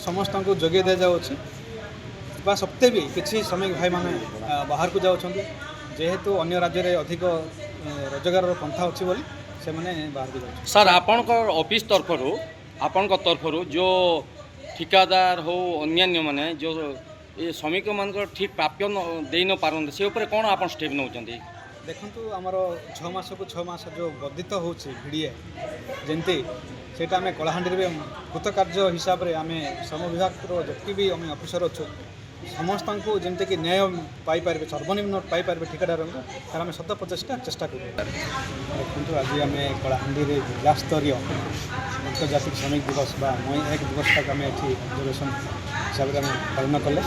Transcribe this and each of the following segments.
समस्त को जोगे दि जाऊँगी बा सप्ते भी किसी श्रमिक भाई मैंने बाहर को जाऊँ जेहेतु अन्य राज्य में अधिक रोजगार पंथा अच्छी बोली से मैंने बाहर को जाऊँ। सर आपण ऑफिस तरफ जो ठिकादार हो अन्य माने जो ये श्रमिक मान ठीक प्राप्य दे न पारते से उपर कौन आप स्टेप नौ देखु आमर 6 मास को 6 मास जो वर्धित हो भिड़िए जमती सेटा आम कलाहांडी में कृतकार्य हिसाब से आम श्रम विभाग जी भी आम अफिसर अच्छु समस्त को जमती कि न्याय पाइपर सर्वनिम्न पाइपर ठिकादार तार आम शत प्रचेषा चेष्टा कर देखु आज आम कलाहांडी में जिला स्तरीय आंतर्जातिक श्रमिक दिवस बा मई 1 दिवस तक आम ये ऑब्जर्वेशन हिसाब से पालन कले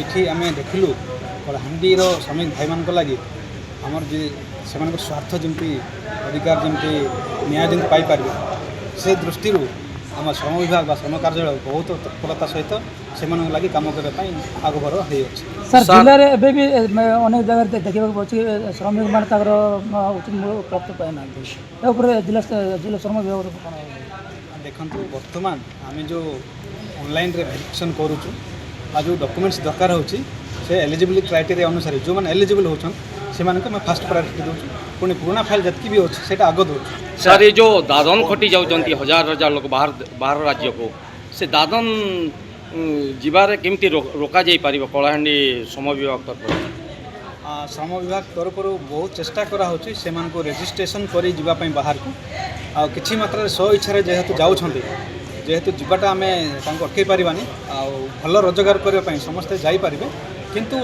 आठी आम देखलु कलाहांडीर श्रमिक भाई मान लगी आमर जी से स्वार्थ जमी अधिकार जमी न्याय जमी पाइपर से दृष्टि आम श्रम विभाग श्रम कार्यालय बहुत तत्परता सहित से लगी कम करने आगभर सर जिले में भी अनेक जगह देखा श्रमिक मान उचित मूल्य प्राप्त पाए ना जिला श्रम विभाग देखु बर्तमान आम जो ऑनलाइन वेरिफिकेशन करुचु आ जो डॉक्यूमेंट्स दरकार होची से एलिजिबिलिटी क्राइटेरिया अनुसार जो मैंने एलिजिबल होचन से मैं फास्ट प्रायोरिटी दूँ पुणी पुराना फाइल जतकी भी अच्छे से आग दूँ। सर ये जो दादन खटी जाऊँच हजार हजार लोग बाहर राज्य को से दादन जीवार केमती रोका जाई पारिबो कलाहांडी श्रम विभाग तरफ श्रम विभाग तरफ बहुत चेष्टा करा से रेजिस्ट्रेशन करी जीवाई बाहर को आ किछि मात्रा स्व इच्छा जेहेतु जाऊँच जेहेतु जीवाटा आम अटकई पारानी भल रोजगार करने समस्ते जापारे किंतु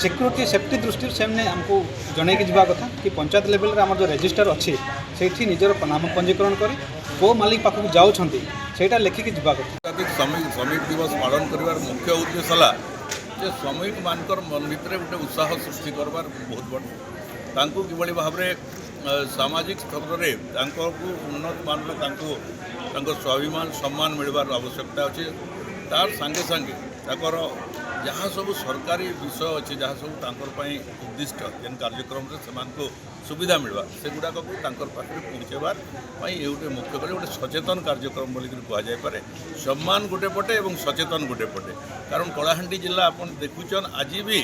सिक्यूरीटी सेफ्टी दृष्टि से आमको जन की जावा कथा कि पंचायत लेवल आम जो रजिस्टर अच्छी से निजर नाम पंजीकरण कर को मालिक पाखक जाऊँच से लिखिकी जावा कथा। श्रमिक दिवस पालन कर मुख्य उद्देश्य है श्रमिक मानकर मन भितर गोटे उत्साह सृष्टि करवार बहुत बड़ कि भाव में सामाजिक स्तर में उन्नत मान स्वाभिमान सम्मान मिलवार आवश्यकता अच्छे तार संगे संगे ताकर जहाँ सब सरकारी विषय अच्छे जहाँ सब उद्दिष्ट जेन कार्यक्रम से सुविधा मिलवा से गुड़ाक पाखे पहुँचेबार ये गोटे मुख्य कर गोटे सचेतन कार्यक्रम बोलिक कहुए सम्मान गोटे पटे और सचेतन गोटे पटे कारण कलाहांडी जिला आप देखुचन आज भी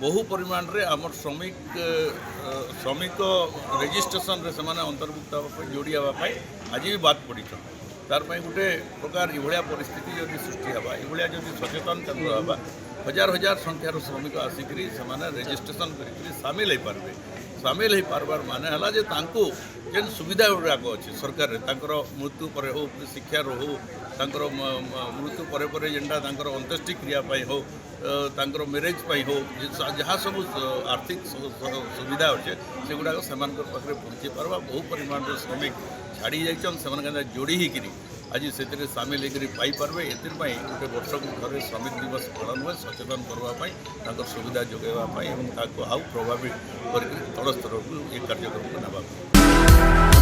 बहु परिमाण रे आमर श्रमिक रेजिस्ट्रेशन रे से अंतर्भुक्त जोड़ी हाँपाई आज भी बात पड़ी तार गोटे प्रकार ये परिस्थिति जब सृष्टि हाँ ये जब सचेतन केन्द्र हाँ हजार हजार संख्यार श्रमिक आसिक रेजिस्ट्रेशन कर सामिल हो पारे सामिल हो पार्बार माने है जे जेन सुविधा गुड़ाक अच्छे सरकार मृत्यु पर हो शिक्षार हो मृत्यु पर जेनटा अंत्येष्टि क्रिया हो मेरेज हो जहाँ सब आर्थिक सुविधा अच्छे से गुड़ाक से पहुँची पार्बा बहु परिमाण श्रमिक छाड़ी जाइए जोड़ी ही आज से सामिल होकर पाइपर ए गोटे वर्ष को थे श्रमिक दिवस पालन हुए सचेतन करने सुविधा जोगाइवाई आउ प्रभावित कर तल स्तर को ये कार्यक्रम को ना।